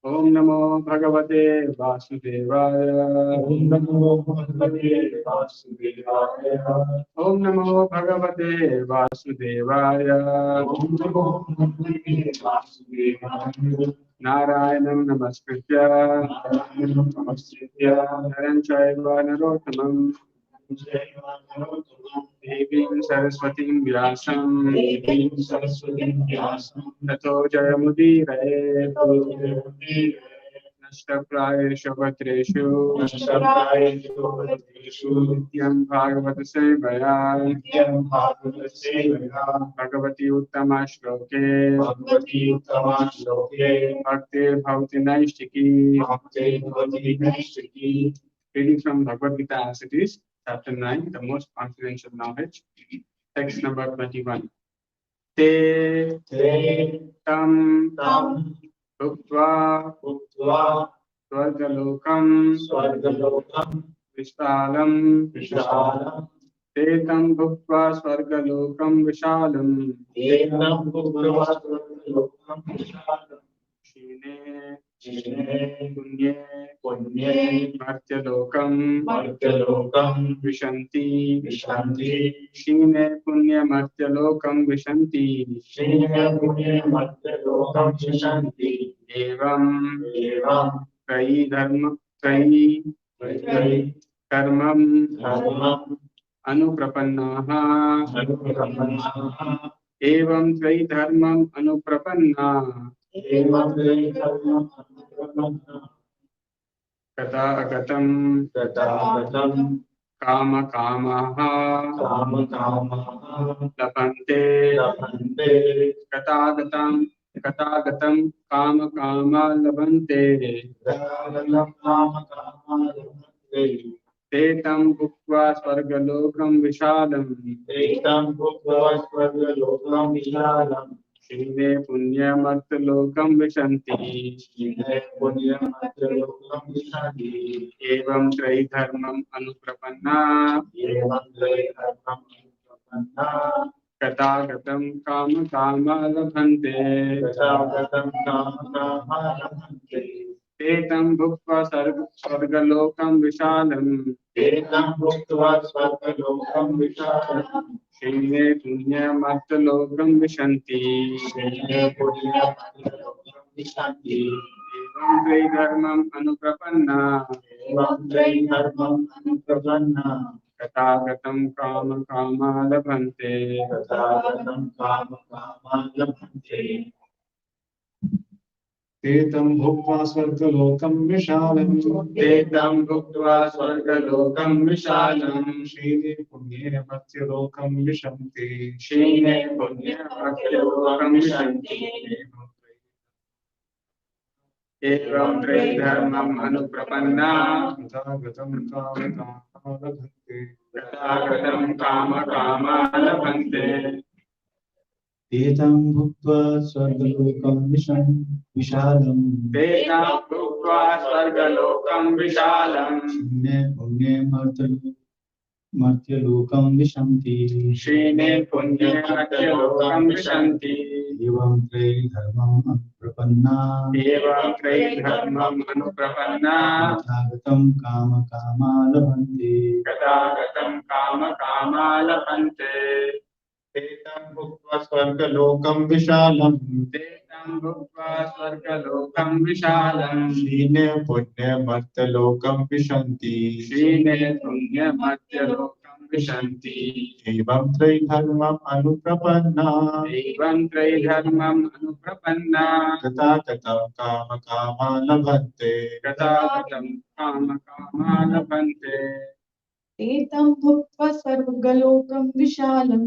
ओम नमो भगवते वासुदेवाय। ओम नमो भगवते वासुदेवाय। ओम नमो भगवते वासुदेवाय। ओम नमो भगवते वासुदेवाय। नारायणं नमस्कृत्य नारायणं नमस्कृत्य नरं चैव नरोत्तमं देवीं सरस्वतीं व्यासं देवीं सरस्वतीं व्यासं ततो जयमुदीरये। ततो नष्टप्रायेषु भद्रेषु नष्टप्रायेषु भद्रेषु नित्यं भागवत सेवया नित्यं भागवतसेवया भगवती उत्तमा श्लोके भगवती उत्तमा श्लोके भक्तिर्भवति नैष्टिकी। भक्तिर्भवति नैष्टिकी। Reading from Bhagavad Gita as it is, chapter 9, the most confidential knowledge, text number 21. Te tam bhuktva उक्त्वा swargalokam vishalam te tam bhuktva swargalokam vishalam एनं भुक्त्वा स्वर्गलोकं विशालं क्षीणे पुण्ये मर्त्यलोकं विशन्ति क्षीणे पुण्य मर्त्यलोकं विशन्ति एवं त्रयी कर्मं अनुप्रपन्नाः एवं त्रयी धर्मम् अनुप्रपन्ना तथागतं कामकामाः लभन्ते तथागतं कामकामा लभन्ते ते तं भुक्त्वा स्वर्गलोकं विशालम् क्षीणे पुण्यमर्त्यलोकं विशन्ति एवं त्रयी धर्मम् अनुप्रपन्ना तथागतं कामकामा लभन्ते ते तं भुक्त्वा स्वर्गलोकं विशालम् क्षीणे पुण्यमर्त्यलोकं विशन्ति एवं त्रयी धर्मम् अनुप्रपन्ना तथागतं कामकामा लभन्ते ते तं भुक्त्वा स्वर्गलोकं विशालम् क्षीणे पुण्ये मर्त्यलोकं विशन्ति एवं त्रयी धर्मम् अनुप्रपन्ना तथागतं कामकामा लभन्ते ते तं भुक्त्वा स्वर्गलोकं विशालम् क्षीणे पुण्ये मर्त्यलोकं विशन्ति एवं त्रयी धर्मम् अनुप्रपन्ना तथागतं कामकामा लभन्ते ते तं भुक्त्वा स्वर्गलोकं विशालम् क्षीणे पुण्ये मर्त्यलोकं विशन्ति एवं त्रयी धर्मम् अनुप्रपन्ना तथागतं कामकामा लभन्ते एतं भुक्त्वा स्वर्गलोकं विशालम्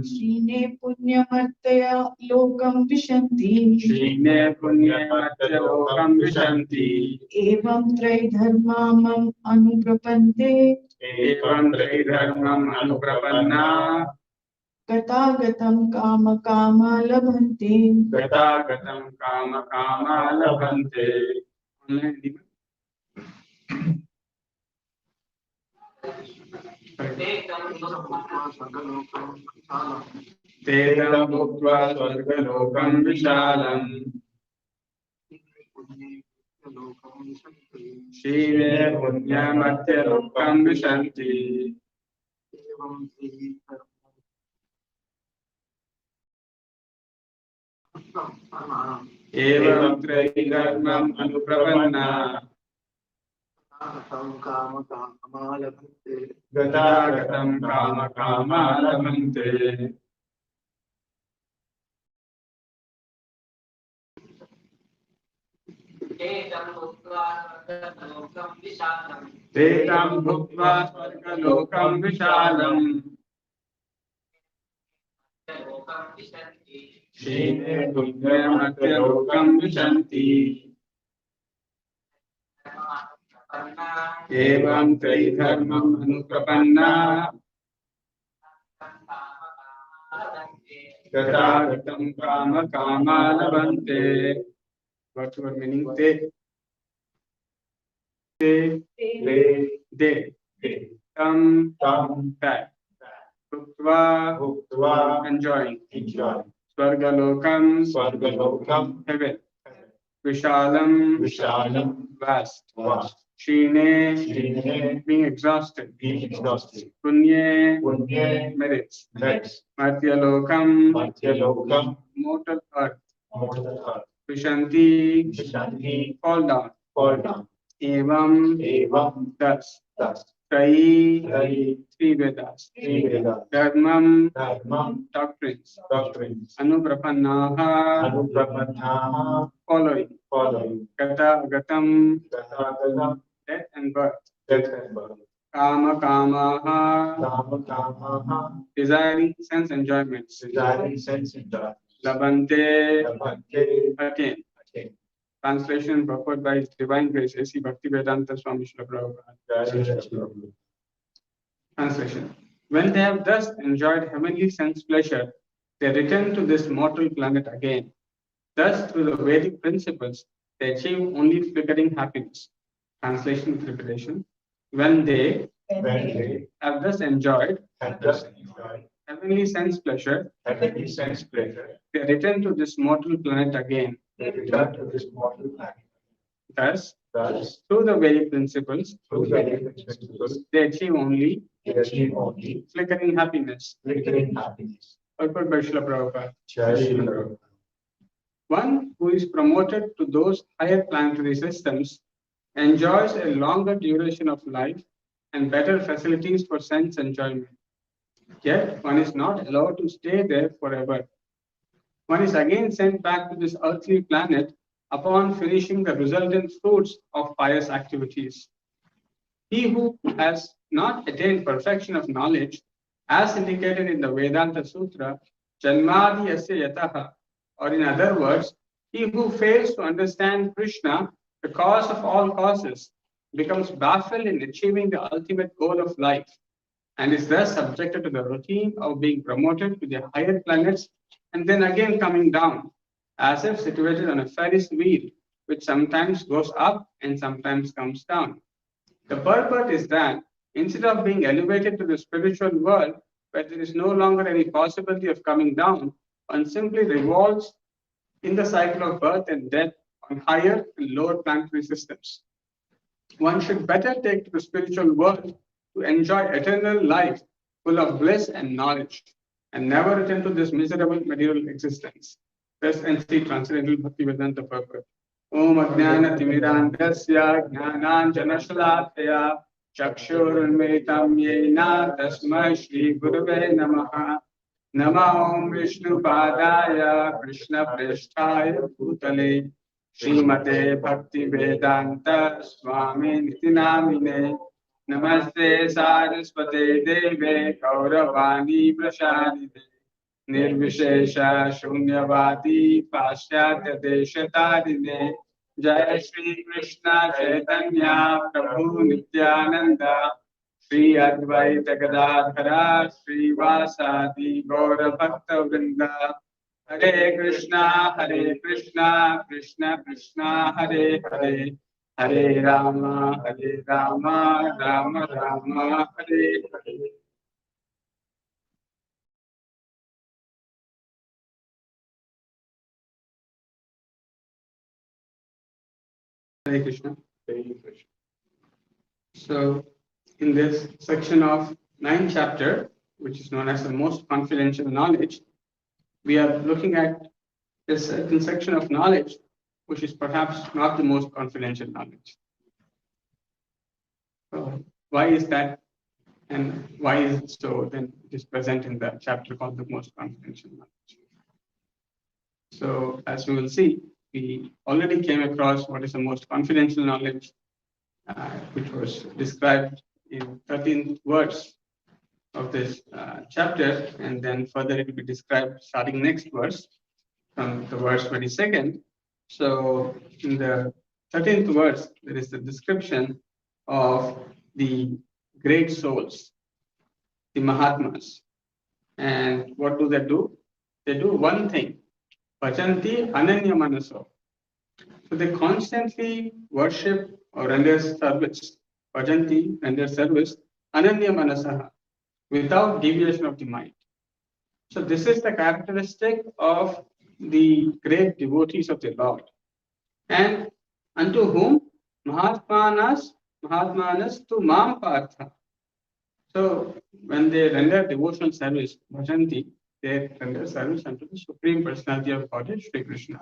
क्षीणे पुण्यमर्त्यलोकं विशन्ति एवं त्रयी धर्मम् अनुप्रपन्ते तथागतं कामकामा लभन्ते तेदं भुक्त्वा स्वर्गलोकं विशालम् क्षीणे पुण्यमध्यलोकं विशन्ति एवं त्रयीधर्मम् अनुप्रपन्ना गतागतं कामकामा लभन्ते तेतं भुक्त्वा स्वर्गलोकं विशालम् क्षीणे पुण्यमध्यलोकं विशन्ति एवं त्रयीधर्मम् अनुप्रपन्ना गतागतं कामकामा लभन्ते. What's your meaning? They come back. Bhuktva, enjoying. Swargalokam, heaven. Vishalam, vast. Shine, being exhausted. Punye, merits. Matyalokam, mortal earth. Vishanti, fall down. Evam, thus. Trayi, three Vedas. Dharmam, doctrines. Anuprapannaha, following. Gata, gatam, death and birth. Kama, kamaha, desiring sense enjoyments. Labante, attain. Translation purport by His Divine Grace, A.C. Bhaktivedanta Swami Srila Prabhupada. Translation. When they have thus enjoyed heavenly sense pleasure, they return to this mortal planet again. Thus, through the Vedic principles, they achieve only flickering happiness. Translation with repetition. When they have thus enjoyed heavenly sense pleasure, they return to this mortal planet again. Thus, through the Vedic principles, they achieve only flickering happiness. Purport by Srila Prabhupada. One who is promoted to those higher planetary systems enjoys a longer duration of life and better facilities for sense enjoyment. Yet, one is not allowed to stay there forever. One is again sent back to this earthly planet upon finishing the resultant fruits of pious activities. He who has not attained perfection of knowledge, as indicated in the Vedanta Sutra, Janmadi Yasya Yataha, or in other words, he who fails to understand Krishna, the cause of all causes, becomes baffled in achieving the ultimate goal of life, and is thus subjected to the routine of being promoted to the higher planets and then again coming down, as if situated on a Ferris wheel, which sometimes goes up and sometimes comes down. The purport is that instead of being elevated to the spiritual world, where there is no longer any possibility of coming down, one simply revolves in the cycle of birth and death on higher and lower planetary systems. One should better take to the spiritual world to enjoy eternal life full of bliss and knowledge, and never return to this miserable material existence. Thus ends the Transcendental Bhaktivedanta purport. Om Ajnana Timirandasya Jnananjana Shalakaya Chakshurunmilitam Yena Tasmai Shri Gurave Namaha. Nama Om Vishnu Padaya Krishna Preshthaya Bhutale Srimate Bhakti Vedanta Swami Niti Namine Namaste Saraswate Deve Kauravani Prashadite Nirvishesha Shunyavadi Paschatya Deshatarine Jai Shri Krishna Chaitanya Prabhu Nityananda Shri Advaita Gadadhara Shri Vasadi Gaura Bhakta Vrinda Hare Krishna Krishna Krishna Hare Hare Hare Rama Rama Rama Hare Hare Hare Krishna. Hare Krishna. So, in this section of 9th chapter, which is known as the most confidential knowledge, we are looking at a certain section of knowledge which is perhaps not the most confidential knowledge. So, why is that? And why is it so? Then it is present in the chapter called the most confidential knowledge. So, as we will see, we already came across what is the most confidential knowledge, which was described in 13th verse of this chapter, and then further it will be described starting next verse from the verse 22nd. So, in the 13th verse, there is the description of the great souls, the Mahatmas. And what do? They do one thing, Bhajanti Ananya Manaso. So they constantly worship or render service, Bhajanti, render service, Ananya Manasaha, without deviation of the mind. So this is the characteristic of the great devotees of the Lord. And unto whom? Mahatmanas to Mam Partha. So when they render devotional service, Bhajanti, they render service unto the Supreme Personality of Godhead, Sri Krishna.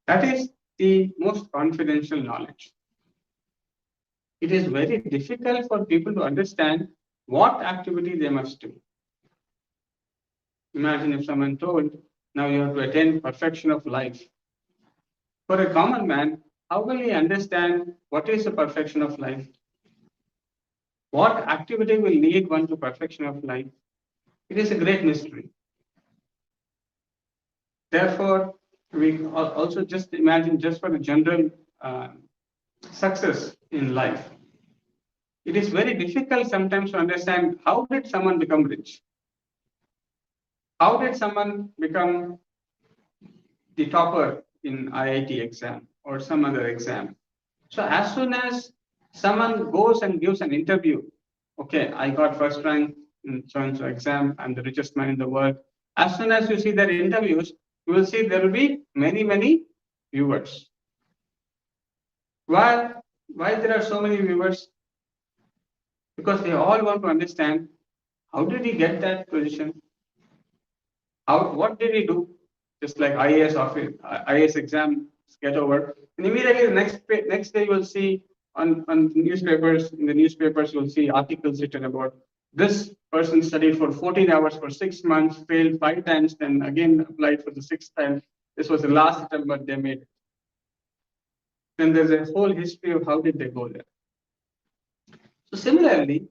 That is the most confidential knowledge. It is very difficult for people to understand what activity they must do. Imagine if someone told, now you have to attain perfection of life. For a common man, how will he understand what is the perfection of life? What activity will lead one to perfection of life? It is a great mystery. Therefore, we also just imagine just for the general success in life. It is very difficult sometimes to understand how did someone become rich? How did someone become the topper in IIT exam or some other exam? So as soon as someone goes and gives an interview, okay, I got first rank in so-and-so exam, I'm the richest man in the world. As soon as you see their interviews, you will see there will be many viewers. Why there are so many viewers? Because they all want to understand how did he get that position? What did he do? Just like IAS exam get over, and immediately the next day you will see on newspapers. In the newspapers, you will see articles written about this person studied for 14 hours for 6 months, failed 5 times, then again applied for the 6th time. This was the last attempt, but they made it. Then there's a whole history of how did they go there. So similarly,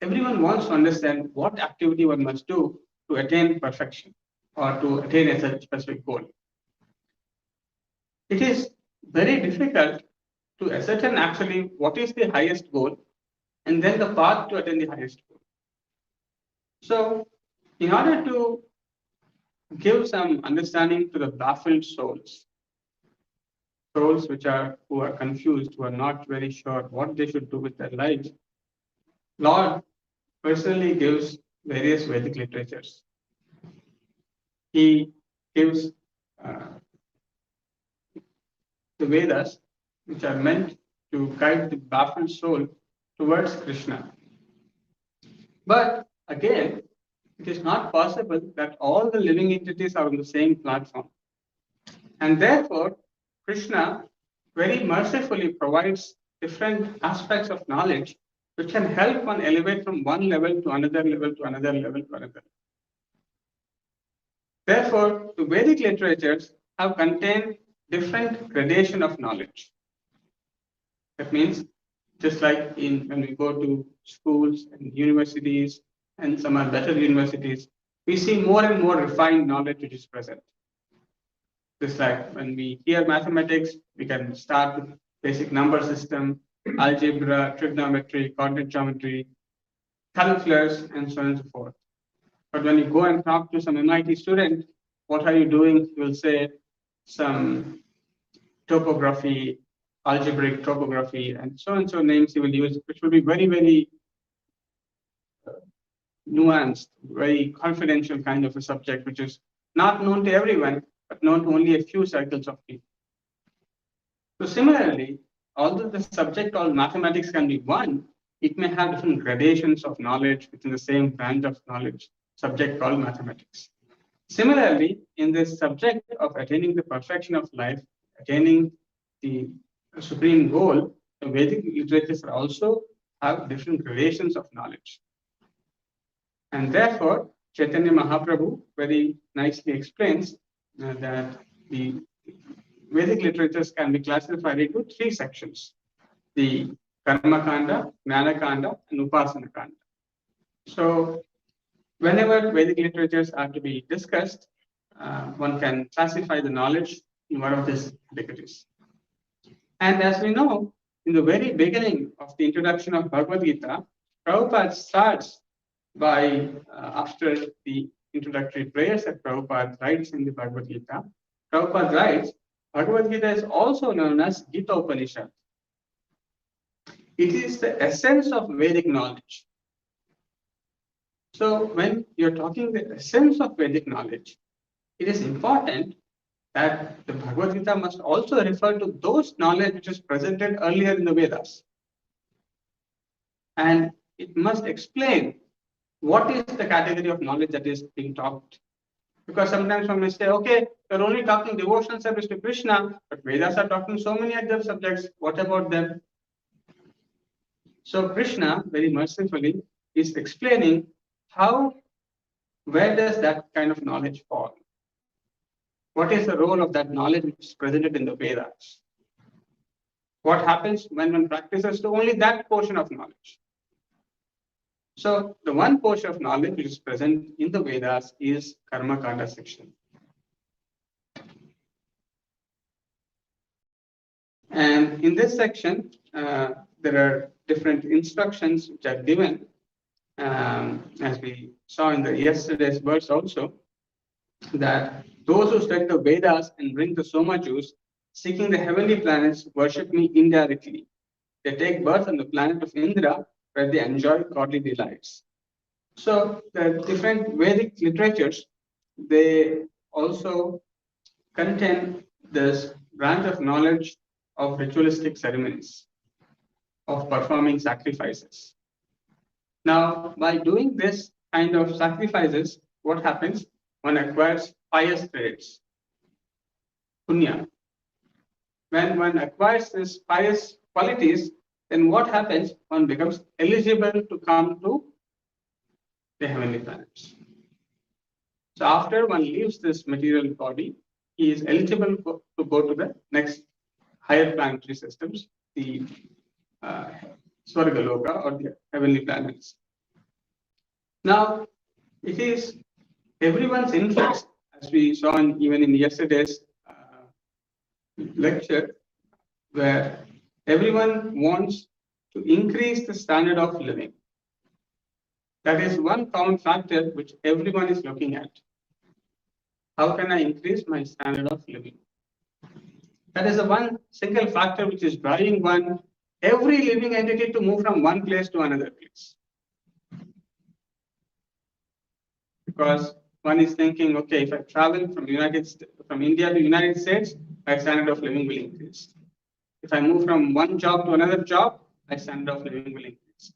everyone wants to understand what activity one must do to attain perfection or to attain a specific goal. It is very difficult to ascertain actually what is the highest goal and then the path to attain the highest goal. So, in order to give some understanding to the baffled souls who are confused, who are not very sure what they should do with their lives, Lord personally gives various Vedic literatures. He gives the Vedas, which are meant to guide the baffled soul towards Krishna. But again, it is not possible that all the living entities are on the same platform. And therefore, Krishna very mercifully provides different aspects of knowledge which can help one elevate from one level to another level to another level to another. Therefore, the Vedic literatures have contained different gradation of knowledge. That means, just like when we go to schools and universities and some are better universities, we see more and more refined knowledge which is present. Just like when we hear mathematics, we can start with basic number system, algebra, trigonometry, coordinate geometry, calculus, and so on and so forth. But when you go and talk to some MIT student, what are you doing? You will say some topography, algebraic topography, and so names he will use, which will be very nuanced, very confidential kind of a subject, which is not known to everyone, but known to only a few circles of people. So similarly, although the subject called mathematics can be one, it may have different gradations of knowledge within the same branch of knowledge, subject called mathematics. Similarly, in this subject of attaining the perfection of life, attaining the supreme goal, the Vedic literatures also have different gradations of knowledge. And therefore, Chaitanya Mahaprabhu very nicely explains that the Vedic literatures can be classified into three sections: the Karma Kanda, Jnana Kanda, and Upasana Kanda. So, whenever Vedic literatures are to be discussed, one can classify the knowledge in one of these categories. And as we know, in the very beginning of the introduction of Bhagavad Gita, Prabhupada starts by, after the introductory prayers that Prabhupada writes in the Bhagavad Gita, Prabhupada writes, Bhagavad Gita is also known as Gita Upanishad. It is the essence of Vedic knowledge. So when you're talking the essence of Vedic knowledge, it is important that the Bhagavad Gita must also refer to those knowledge which is presented earlier in the Vedas. And it must explain what is the category of knowledge that is being taught. Because sometimes one may say, okay, you're only talking devotional service to Krishna, but Vedas are talking so many other subjects. What about them? So Krishna, very mercifully, is explaining where does that kind of knowledge fall? What is the role of that knowledge which is presented in the Vedas? What happens when one practices to only that portion of knowledge? So the one portion of knowledge which is present in the Vedas is Karma Kanda section. And in this section, there are different instructions which are given, as we saw in the yesterday's verse also, that those who study the Vedas and bring the Soma juice, seeking the heavenly planets, worship me indirectly. They take birth on the planet of Indra, where they enjoy godly delights. So the different Vedic literatures, they also contain this branch of knowledge of ritualistic ceremonies, of performing sacrifices. Now, by doing this kind of sacrifices, what happens? One acquires pious traits, punya. When one acquires these pious qualities, then what happens? One becomes eligible to come to the heavenly planets. So after one leaves this material body, he is eligible to go to the next higher planetary systems, the Swargaloka or the heavenly planets. Now, it is everyone's interest, as we saw even in yesterday's lecture, where everyone wants to increase the standard of living. That is one common factor which everyone is looking at. How can I increase my standard of living? That is the one single factor which is driving every living entity to move from one place to another place. Because one is thinking, okay, if I travel from India to United States, my standard of living will increase. If I move from one job to another job, my standard of living will increase.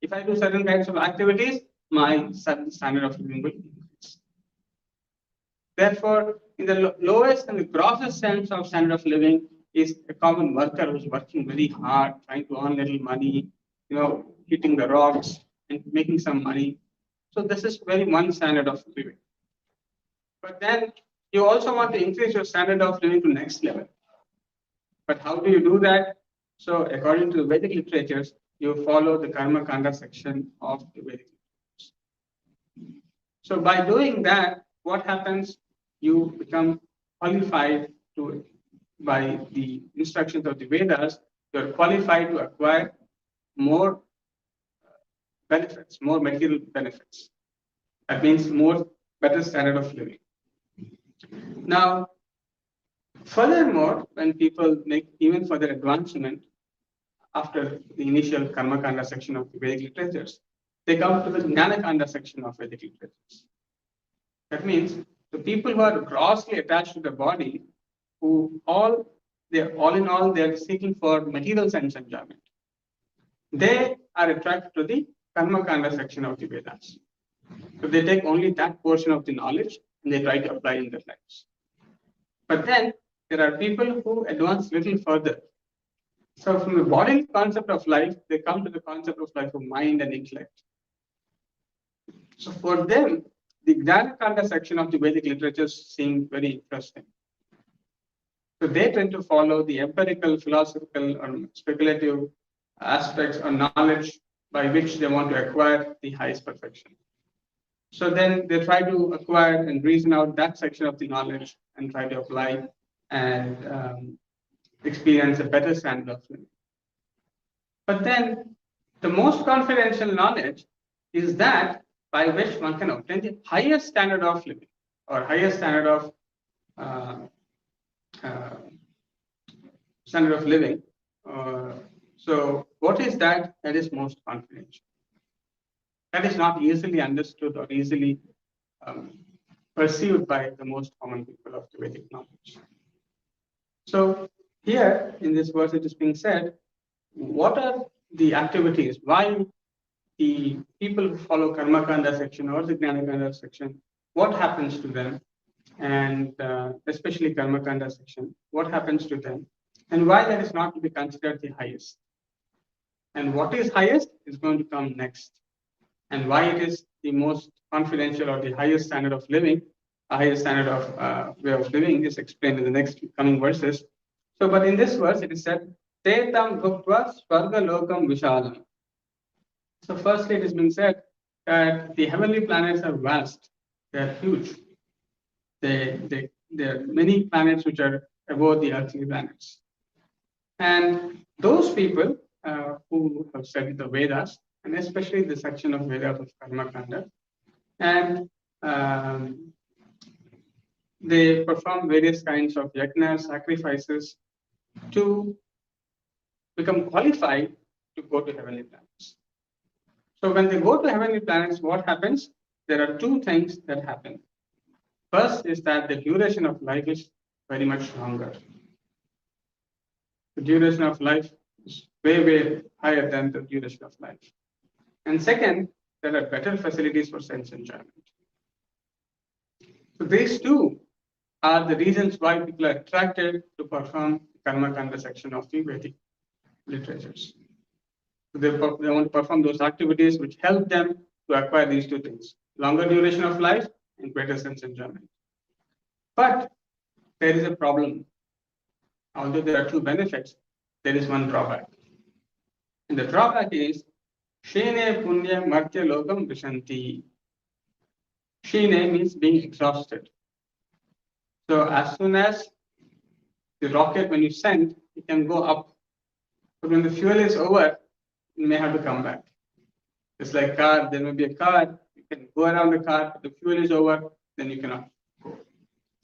If I do certain kinds of activities, my standard of living will increase. Therefore, in the lowest and the grossest sense of standard of living is a common worker who's working very hard, trying to earn little money, hitting the rocks and making some money. So this is very one standard of living. But then you also want to increase your standard of living to next level. But how do you do that? So according to the Vedic literatures, you follow the Karma Kanda section of the Vedic literatures. So by doing that, what happens? You become qualified by the instructions of the Vedas, you are qualified to acquire more benefits, more material benefits. That means better standard of living. Now, furthermore, when people make even further advancement after the initial Karma Kanda section of the Vedic literatures, they come to the Jnana Kanda section of Vedic literatures. That means the people who are grossly attached to the body, who all all in all, they are seeking for material sense enjoyment. They are attracted to the Karma Kanda section of the Vedas. So they take only that portion of the knowledge and they try to apply in their lives. But then there are people who advance little further. So from the bodily concept of life, they come to the concept of life of mind and intellect. So for them, the Gnana Kanda section of the Vedic literatures seem very interesting. So they tend to follow the empirical, philosophical, or speculative aspects or knowledge by which they want to acquire the highest perfection. So then they try to acquire and reason out that section of the knowledge and try to apply and experience a better standard of living. But then the most confidential knowledge is that by which one can obtain the highest standard of living or highest standard of living. So what is that? That is most confidential. That is not easily understood or easily perceived by the most common people of the Vedic knowledge. So here in this verse it is being said, what are the activities? Why the people who follow Karma Kanda section or the Gnana Kanda section, what happens to them? And especially Karma Kanda section, what happens to them? And why that is not to be considered the highest? And what is highest is going to come next. And why it is the most confidential or the highest standard of living, a highest standard of way of living is explained in the next coming verses. So, but in this verse it is said, Tetam Bhuktva Swarga Lokam Vishalam. So firstly it is being said that the heavenly planets are vast, they are huge. There are many planets which are above the earthly planets. And those people who have studied the Vedas, and especially the section of Vedas of Karma Kanda, and they perform various kinds of yajnas, sacrifices to become qualified to go to heavenly planets. So when they go to heavenly planets, what happens? There are two things that happen. First is that the duration of life is very much longer. The duration of life is way, way higher than the duration of life. And second, there are better facilities for sense enjoyment. So these two are the reasons why people are attracted to perform the Karma Kanda section of the Vedic literatures. So they want to perform those activities which help them to acquire these two things: longer duration of life and greater sense enjoyment. But there is a problem. Although there are two benefits, there is one drawback. And the drawback is Shine Punya Martya Lokam Vishanti. Shine means being exhausted. So as soon as the rocket, when you send, it can go up. But when the fuel is over, you may have to come back. It's like car, there may be a car, you can go around the car, but the fuel is over, then you cannot go.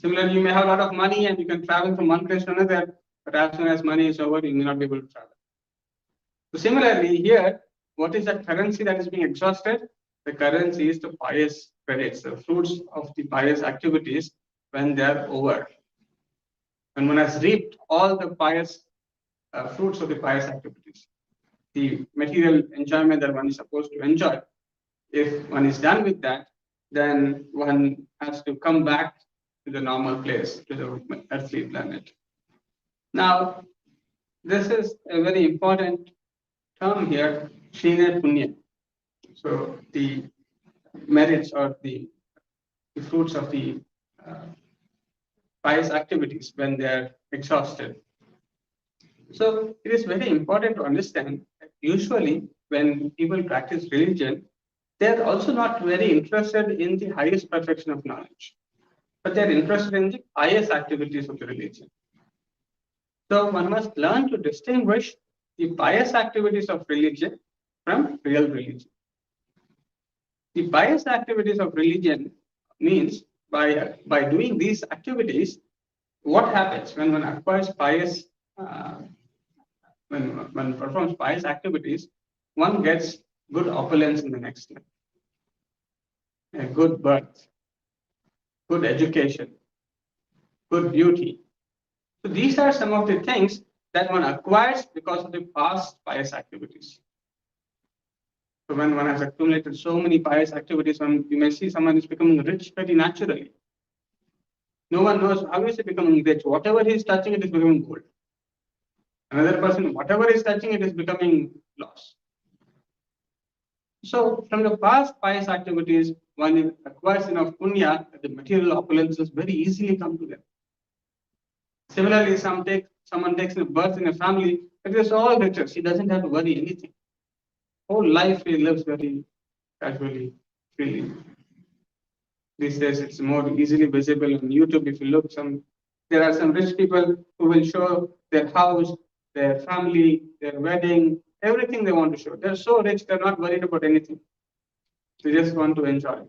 Similarly, you may have a lot of money and you can travel from one place to another, but as soon as money is over, you may not be able to travel. So similarly, here, what is the currency that is being exhausted? The currency is the pious credits, the fruits of the pious activities when they are over. When one has reaped all the pious fruits of the pious activities, the material enjoyment that one is supposed to enjoy, if one is done with that, then one has to come back to the normal place, to the earthly planet. Now, this is a very important term here, Shine Punya. So the merits or the fruits of the pious activities when they are exhausted. So it is very important to understand that usually when people practice religion, they are also not very interested in the highest perfection of knowledge, but they are interested in the pious activities of the religion. So one must learn to distinguish the pious activities of religion from real religion. The pious activities of religion means by doing these activities, what happens when one acquires pious, when one performs pious activities, one gets good opulence in the next life, a good birth, good education, good beauty. So these are some of the things that one acquires because of the past pious activities. So when one has accumulated so many pious activities, you may see someone is becoming rich very naturally. No one knows how is he becoming rich. Whatever he is touching, it is becoming gold. Another person, whatever is touching, it is becoming loss. So from the past pious activities, one acquires enough punya that the material opulences very easily come to them. Similarly, someone takes a birth in a family, it is all riches. He doesn't have to worry anything. Whole life he lives very casually, freely. These days it's more easily visible on YouTube. If you look, there are some rich people who will show their house, their family, their wedding, everything they want to show. They're so rich, they're not worried about anything. They just want to enjoy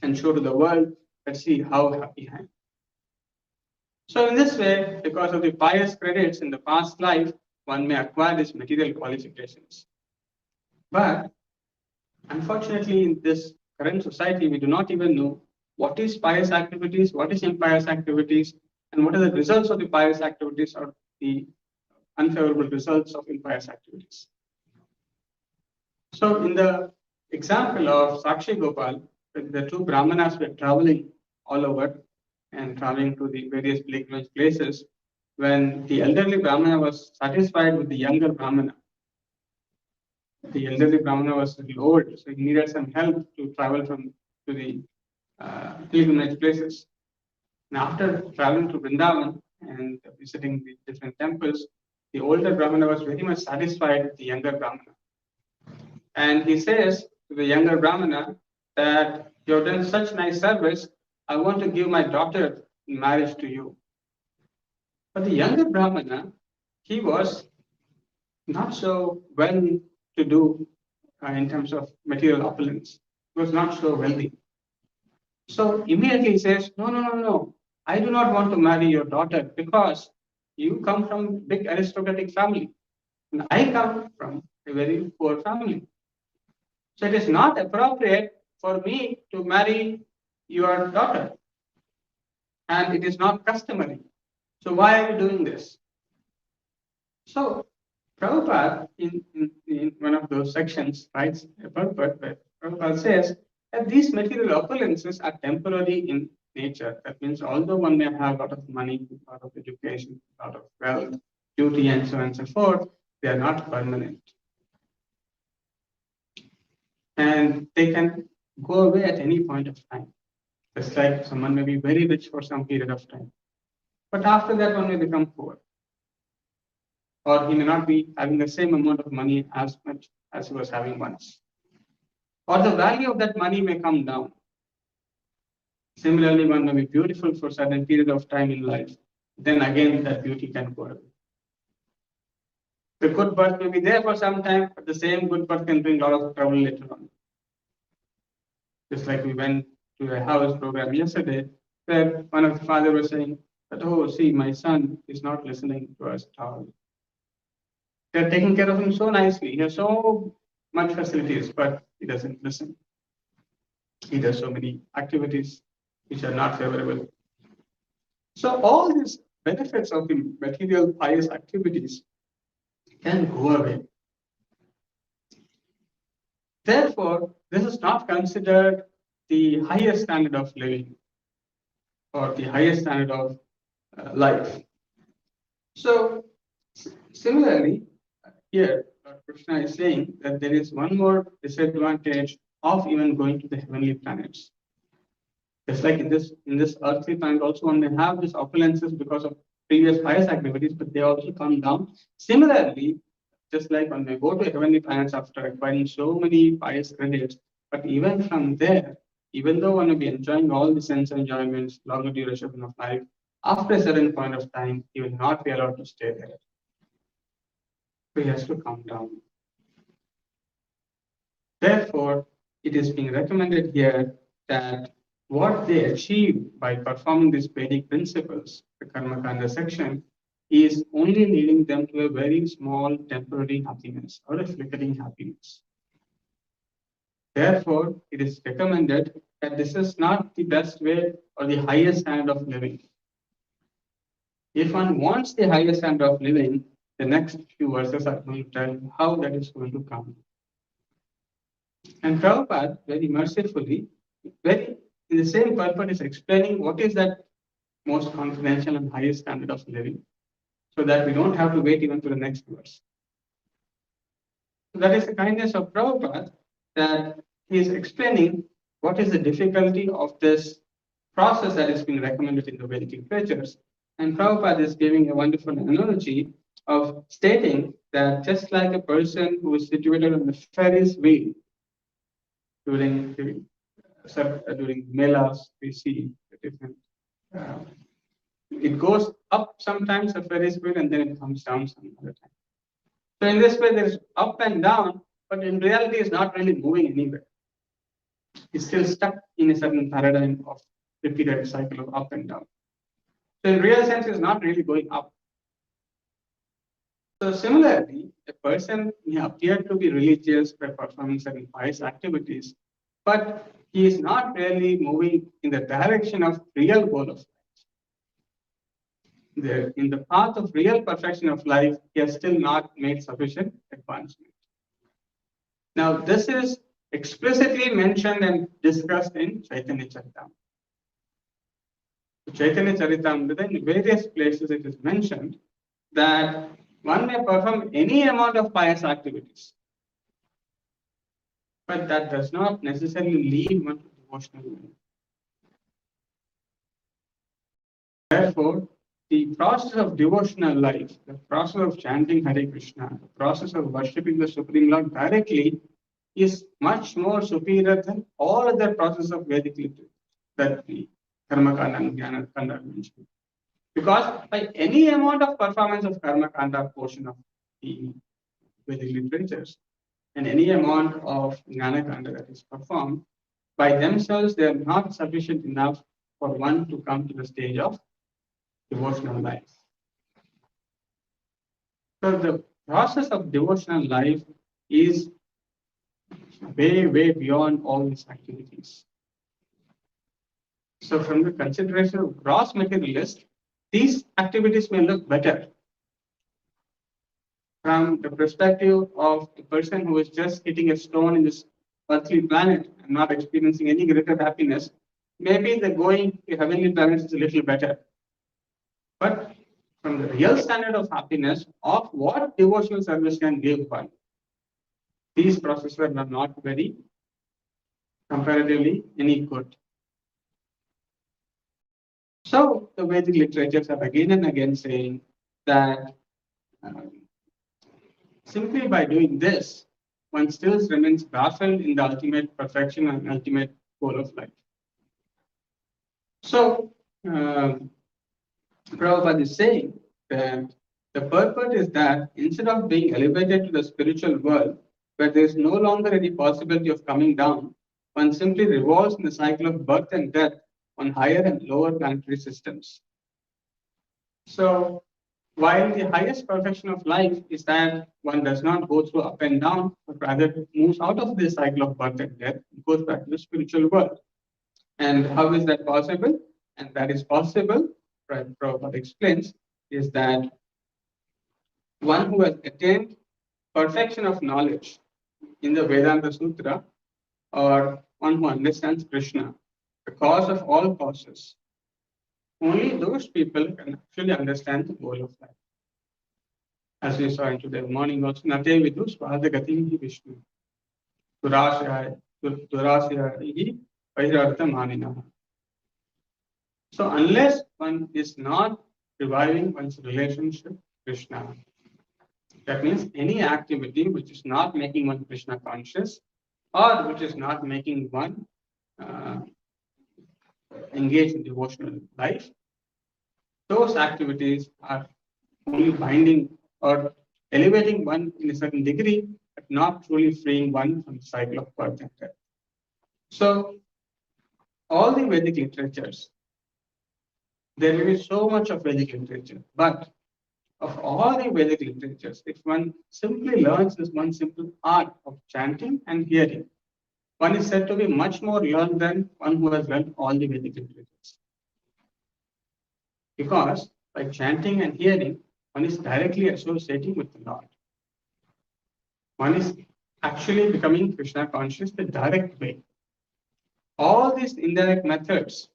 and show to the world and see how happy I am. So in this way, because of the pious credits in the past life, one may acquire these material qualifications. But unfortunately, in this current society, we do not even know what is pious activities, what is impious activities, and what are the results of the pious activities or the unfavorable results of impious activities. So in the example of Sakshi Gopal, the two Brahmanas were traveling all over and traveling to the various pilgrimage places, when the elderly Brahmana was satisfied with the younger Brahmana. The elderly Brahmana was a little old, so he needed some help to travel to the pilgrimage places. And after traveling to Vrindavan and visiting the different temples, the older Brahmana was very much satisfied with the younger Brahmana. And he says to the younger Brahmana that you have done such nice service, I want to give my daughter in marriage to you. But the younger Brahmana, he was not so well to do in terms of material opulence. He was not so wealthy. So immediately he says, no, I do not want to marry your daughter because you come from big aristocratic family and I come from a very poor family. So it is not appropriate for me to marry your daughter and it is not customary. So why are you doing this? So Prabhupada in one of those sections writes a purport where Prabhupada says that these material opulences are temporary in nature. That means although one may have a lot of money, a lot of education, a lot of wealth, duty, and so on and so forth, they are not permanent. And they can go away at any point of time. Just like someone may be very rich for some period of time. But after that, one may become poor. Or he may not be having the same amount of money as much as he was having once. Or the value of that money may come down. Similarly, one may be beautiful for a certain period of time in life. Then again, that beauty can go away. The good birth may be there for some time, but the same good birth can bring a lot of trouble later on. Just like we went to a house program yesterday, where one of the father was saying that, oh, see, my son is not listening to us at all. They're taking care of him so nicely. He has so much facilities, but he doesn't listen. He does so many activities which are not favorable. So all these benefits of the material pious activities can go away. Therefore, this is not considered the highest standard of living or the highest standard of life. So similarly, here Lord Krishna is saying that there is one more disadvantage of even going to the heavenly planets. Just like in this earthly planet, also one may have these opulences because of previous pious activities, but they also come down. Similarly, just like one may go to heavenly planets after acquiring so many pious credits, but even from there, even though one may be enjoying all the sense enjoyments, longer duration of life, after a certain point of time, he will not be allowed to stay there. So he has to come down. Therefore, it is being recommended here that what they achieve by performing these Vedic principles, the Karma Kanda section, is only leading them to a very small temporary happiness or a flickering happiness. Therefore, it is recommended that this is not the best way or the highest standard of living. If one wants the highest standard of living, the next few verses are going to tell you how that is going to come. And Prabhupada, very mercifully, very in the same purport, is explaining what is that most confidential and highest standard of living, so that we don't have to wait even to the next verse. So that is the kindness of Prabhupada, that he is explaining what is the difficulty of this process that is being recommended in the Vedic literatures. And Prabhupada is giving a wonderful analogy of stating that just like a person who is situated on the Ferris wheel during melas, we see the different. It goes up sometimes a Ferris wheel and then it comes down some other time. So in this way, there is up and down, but in reality, it's not really moving anywhere. It's still stuck in a certain paradigm of repeated cycle of up and down. So in real sense, it's not really going up. So similarly, a person may appear to be religious by performing certain pious activities, but he is not really moving in the direction of real goal of life. In the path of real perfection of life, he has still not made sufficient advancement. Now, this is explicitly mentioned and discussed in Chaitanya Charitamrita. Chaitanya Charitamrita, in various places it is mentioned that one may perform any amount of pious activities, but that does not necessarily lead one to devotional life. Therefore, the process of devotional life, the process of chanting Hare Krishna, the process of worshipping the Supreme Lord directly is much more superior than all other processes of Vedic literature that the Karma Kanda and Jnana Kanda mentioned. Because by any amount of performance of Karma Kanda portion of the Vedic literatures and any amount of Jnana Kanda that is performed, by themselves they are not sufficient enough for one to come to the stage of devotional life. So the process of devotional life is way beyond all these activities. So from the consideration of gross materialist, these activities may look better. From the perspective of a person who is just hitting a stone in this earthly planet and not experiencing any greater happiness, maybe the going to heavenly planets is a little better. But from the real standard of happiness, of what devotional service can give one, these processes are not very comparatively any good. So the Vedic literatures are again and again saying that simply by doing this, one still remains baffled in the ultimate perfection and ultimate goal of life. So Prabhupada is saying that the purport is that instead of being elevated to the spiritual world, where there is no longer any possibility of coming down, one simply revolves in the cycle of birth and death on higher and lower planetary systems. So, while the highest perfection of life is that one does not go through up and down, but rather moves out of this cycle of birth and death, goes back to the spiritual world. And how is that possible? And that is possible, Prabhupada explains, is that one who has attained perfection of knowledge in the Vedanta Sutra, or one who understands Krishna, the cause of all causes, only those people can actually understand the goal of life. As we saw in today's morning also, Nate vidu swadagatim hi Vishnu, durasya hi vairartha maninaha. So unless one is not reviving one's relationship with Krishna, that means any activity which is not making one Krishna conscious, or which is not making one engage in devotional life, those activities are only binding or elevating one in a certain degree, but not truly freeing one from the cycle of birth and death. So, all the Vedic literatures, there may be so much of Vedic literature, but of all the Vedic literatures, if one simply learns this one simple art of chanting and hearing, one is said to be much more learned than one who has learned all the Vedic literatures. Because by chanting and hearing, one is directly associating with the Lord. One is actually becoming Krishna conscious the direct way. All these indirect methods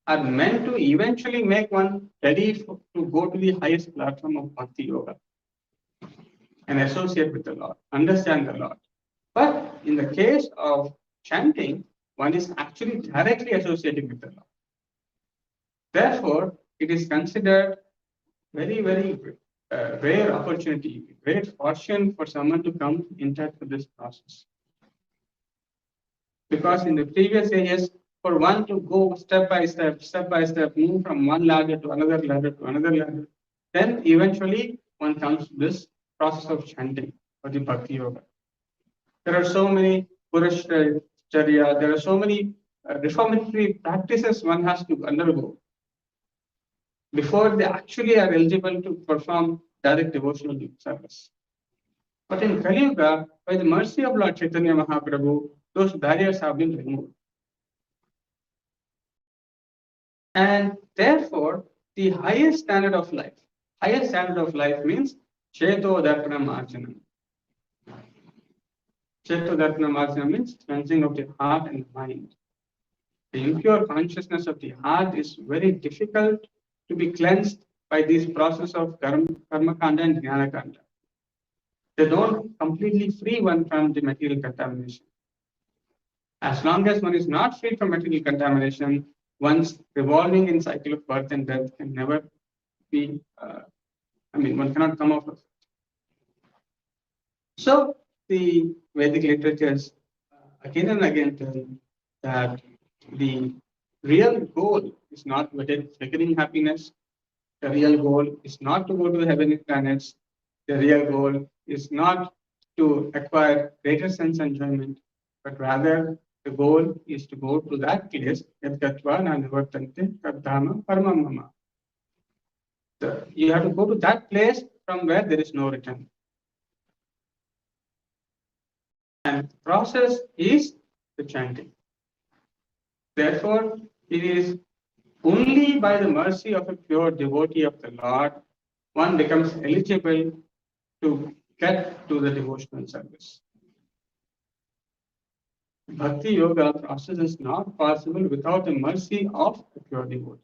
are meant to eventually make one ready to go to the highest platform of Bhakti Yoga and associate with the Lord, understand the Lord. But in the case of chanting, one is actually directly associating with the Lord. Therefore, it is considered very, very rare opportunity, great fortune for someone to come in touch with this process. Because in the previous ages, for one to go step by step, move from one ladder to another ladder, then eventually one comes to this process of chanting or the Bhakti Yoga. There are so many Purusharya, there are so many reformatory practices one has to undergo before they actually are eligible to perform direct devotional service. But in Kali Yuga, by the mercy of Lord Chaitanya Mahaprabhu, those barriers have been removed. And therefore, the highest standard of life means Cheto Darpana Marjanam. Cheto Darpana Marjanam means cleansing of the heart and mind. The impure consciousness of the heart is very difficult to be cleansed by this process of Karma Kanda and Jnana Kanda. They don't completely free one from the material contamination. As long as one is not free from material contamination, one's revolving in cycle of birth and death can never be, one cannot come out of it. So the Vedic literatures again and again tell that the real goal is not flickering happiness. The real goal is not to go to the heavenly planets. The real goal is not to acquire greater sense enjoyment, but rather the goal is to go to that place, you have to go to that place from where there is no return. And the process is the chanting. Therefore, it is only by the mercy of a pure devotee of the Lord one becomes eligible to get to the devotional service. Bhakti Yoga process is not possible without the mercy of a pure devotee.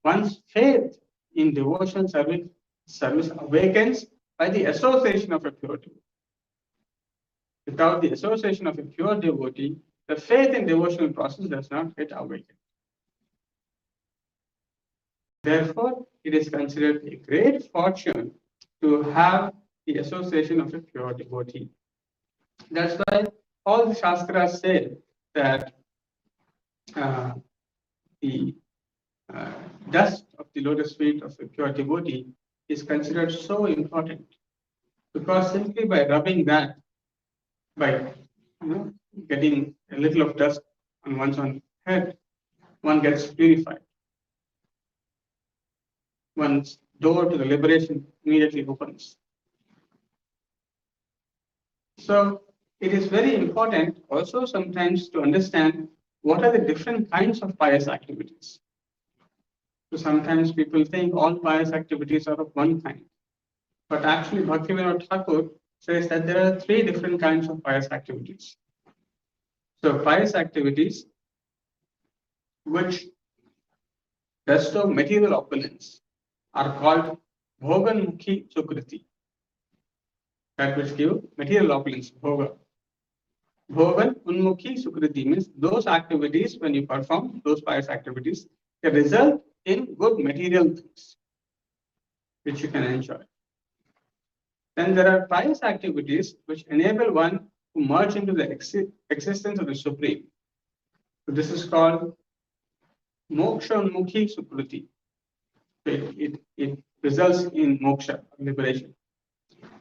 One's faith in devotional service awakens by the association of a pure devotee. Without the association of a pure devotee, the faith in devotional process does not get awakened. Therefore, it is considered a great fortune to have the association of a pure devotee. That's why all the Shastras say that the dust of the lotus feet of a pure devotee is considered so important, because simply by rubbing that, by getting a little of dust on one's own head, one gets purified. One's door to the liberation immediately opens. So it is very important also sometimes to understand what are the different kinds of pious activities. So sometimes people think all pious activities are of one kind. But actually Bhaktivinoda Thakur says that there are three different kinds of pious activities. So pious activities which bestow material opulence are called Bhoganmukhi Sukriti. That which give material opulence, Bhoga. Bhogan Unmukhi Sukriti means those activities, when you perform those pious activities, they result in good material things which you can enjoy. Then there are pious activities which enable one to merge into the existence of the Supreme. So this is called Moksha Unmukhi Sukriti. It results in moksha, liberation.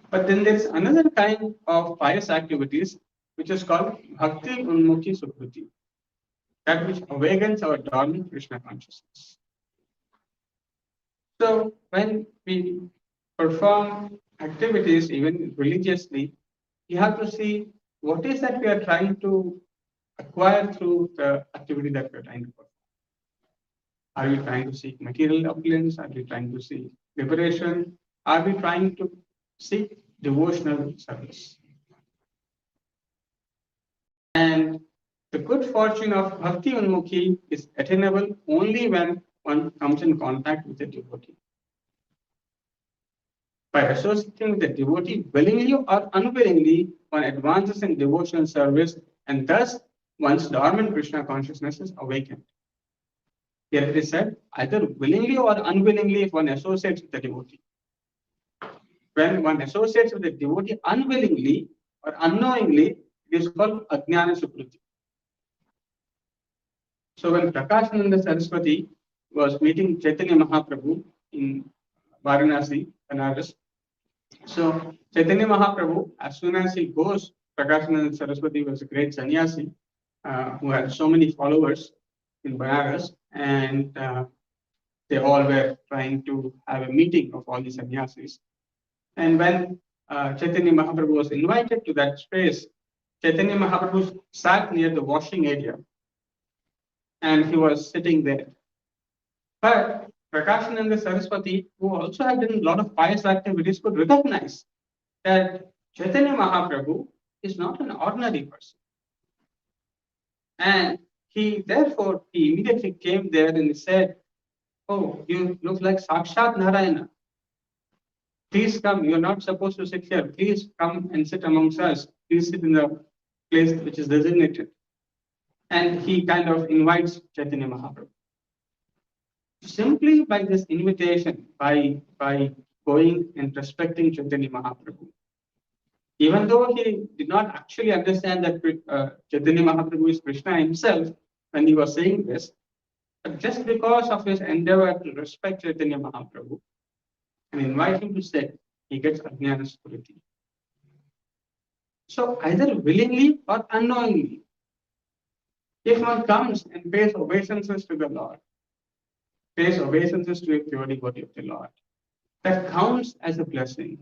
But then there's another kind of pious activities which is called Bhakti Unmukhi Sukriti, that which awakens our dormant Krishna consciousness. So when we perform activities, even religiously, you have to see what is that we are trying to acquire through the activity that we are trying to perform. Are we trying to seek material opulence? Are we trying to seek liberation? Are we trying to seek devotional service? And the good fortune of Bhakti Unmukhi is attainable only when one comes in contact with a devotee. By associating with the devotee willingly or unwillingly, one advances in devotional service and thus one's dormant Krishna consciousness is awakened. Here it is said, either willingly or unwillingly, if one associates with the devotee. When one associates with the devotee unwillingly or unknowingly, it is called Ajnana Sukriti. So when Prakashananda Saraswati was meeting Chaitanya Mahaprabhu in Varanasi, Banaras, so Chaitanya Mahaprabhu, as soon as he goes, Prakashananda Saraswati was a great sannyasi who had so many followers in Banaras, and they all were trying to have a meeting of all the sannyasis. And when Chaitanya Mahaprabhu was invited to that space, Chaitanya Mahaprabhu sat near the washing area and he was sitting there. But Prakashananda Saraswati, who also had done a lot of pious activities, could recognize that Chaitanya Mahaprabhu is not an ordinary person. And he immediately came there and he said, "Oh, you look like Sakshat Narayana. Please come. You're not supposed to sit here. Please come and sit amongst us. Please sit in the place which is designated." And he kind of invites Chaitanya Mahaprabhu. Simply by this invitation, by going and respecting Chaitanya Mahaprabhu, even though he did not actually understand that Chaitanya Mahaprabhu is Krishna himself when he was saying this, but just because of his endeavor to respect Chaitanya Mahaprabhu and invite him to sit, he gets Ajnana Spuriti. So either willingly or unknowingly, if one comes and pays obeisances to the Lord, pays obeisances to a pure devotee of the Lord, that counts as a blessing.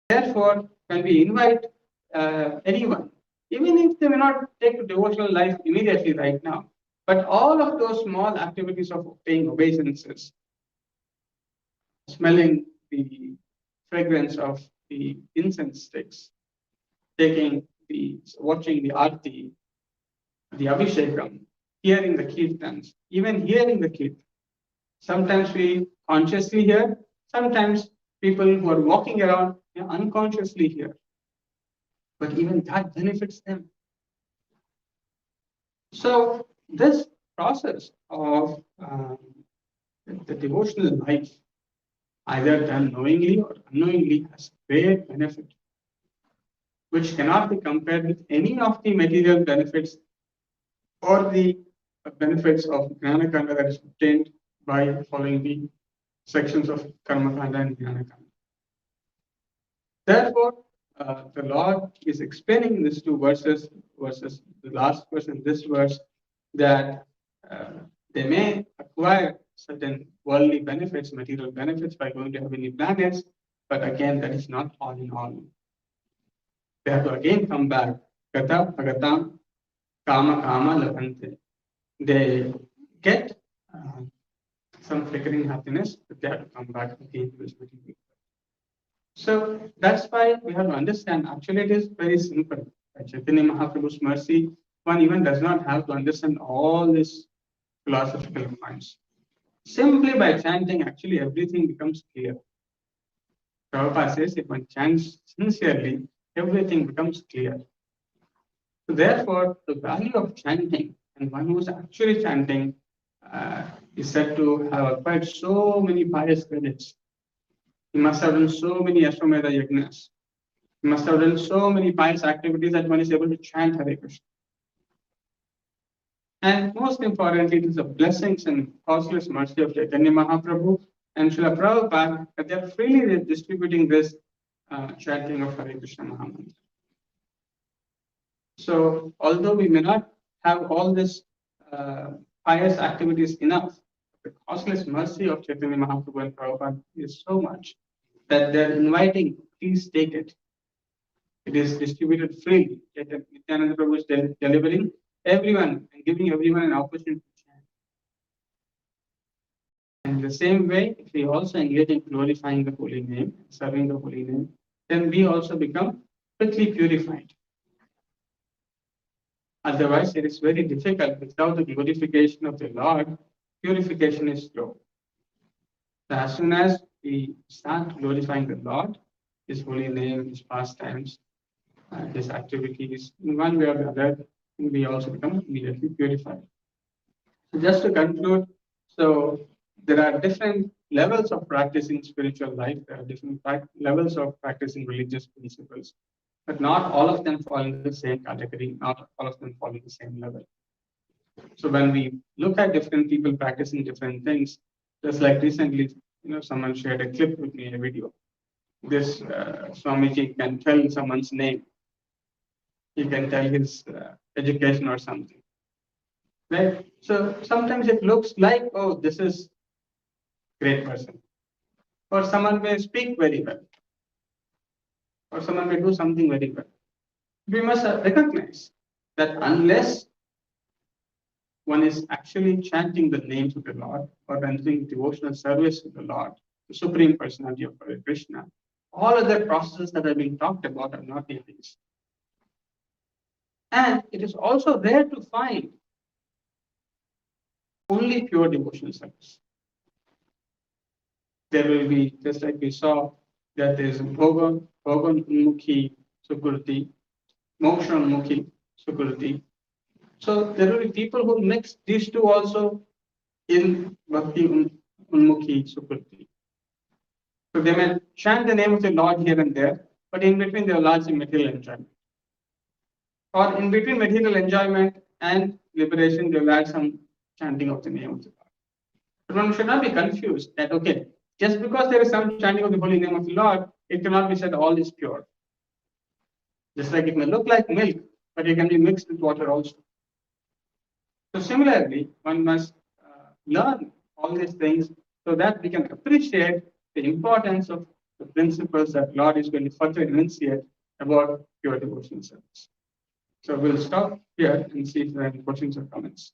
Therefore, when we invite anyone, even if they may not take to devotional life immediately right now, but all of those small activities of paying obeisances, smelling the fragrance of the incense sticks, watching the arti, the abhishekam, hearing the kirtans, even hearing the kirtan. Sometimes we consciously hear, sometimes people who are walking around unconsciously hear. But even that benefits them. So this process of the devotional life, either done knowingly or unknowingly, has great benefit, which cannot be compared with any of the material benefits or the benefits of Jnana-kanda that is obtained by following the sections of Karma-kanda and Jnana-kanda. Therefore, the Lord is explaining in these two verses the last verse and this verse, that they may acquire certain worldly benefits, material benefits by going to heavenly planets, but again, that is not all in all. They have to again come back. Gata, agatam, kama, kama, labhante. They get some flickering happiness, but they have to come back again to this material. So that's why we have to understand, actually it is very simple. By Chaitanya Mahaprabhu's mercy, one even does not have to understand all these philosophical points. Simply by chanting, actually everything becomes clear. Prabhupada says, if one chants sincerely, everything becomes clear. So therefore, the value of chanting, and one who is actually chanting is said to have acquired so many pious credits. He must have done so many Ashwamedha yajnas. He must have done so many pious activities that one is able to chant Hare Krishna. And most importantly, it is the blessings and causeless mercy of Chaitanya Mahaprabhu and Srila Prabhupada that they are freely distributing this chanting of Hare Krishna Mahamantra. So, although we may not have all this pious activities enough, the causeless mercy of Chaitanya Mahaprabhu and Prabhupada is so much that they're inviting, please take it. It is distributed freely. Nityananda Prabhu is delivering everyone and giving everyone an opportunity to chant. And in the same way, if we also engage in glorifying the holy name, serving the holy name, then we also become quickly purified. Otherwise, it is very difficult. Without the glorification of the Lord, purification is slow. So as soon as we start glorifying the Lord, His holy name, His pastimes, His activities, in one way or the other, we also become immediately purified. So just to conclude, so there are different levels of practicing spiritual life. There are different levels of practicing religious principles, but not all of them fall in the same category. Not all of them fall in the same level. So when we look at different people practicing different things, just like recently, someone shared a clip with me, a video. This Swamiji can tell someone's name. He can tell his education or something. Right? So sometimes it looks like, oh, this is great person. Or someone may speak very well. Or someone may do something very well. We must recognize that unless one is actually chanting the names of the Lord or rendering devotional service to the Lord, the Supreme Personality of Krishna, all other processes that have been talked about are not these. And it is also rare to find only pure devotional service. There will be, just like we saw, that there is Bhogan Mukhi Sukriti, Moksha Mukhi Sukriti. So there will be people who mix these two also in Bhakti Unmukhi Sukriti. So they may chant the name of the Lord here and there, but in between they are largely material enjoyment. Or in between material enjoyment and liberation, they will add some chanting of the name of the Lord. But one should not be confused that, okay, just because there is some chanting of the holy name of the Lord, it cannot be said all is pure. Just like it may look like milk, but it can be mixed with water also. So similarly, one must learn all these things so that we can appreciate the importance of the principles that Lord is going to further enunciate about pure devotional service. So we'll stop here and see if there are any questions or comments.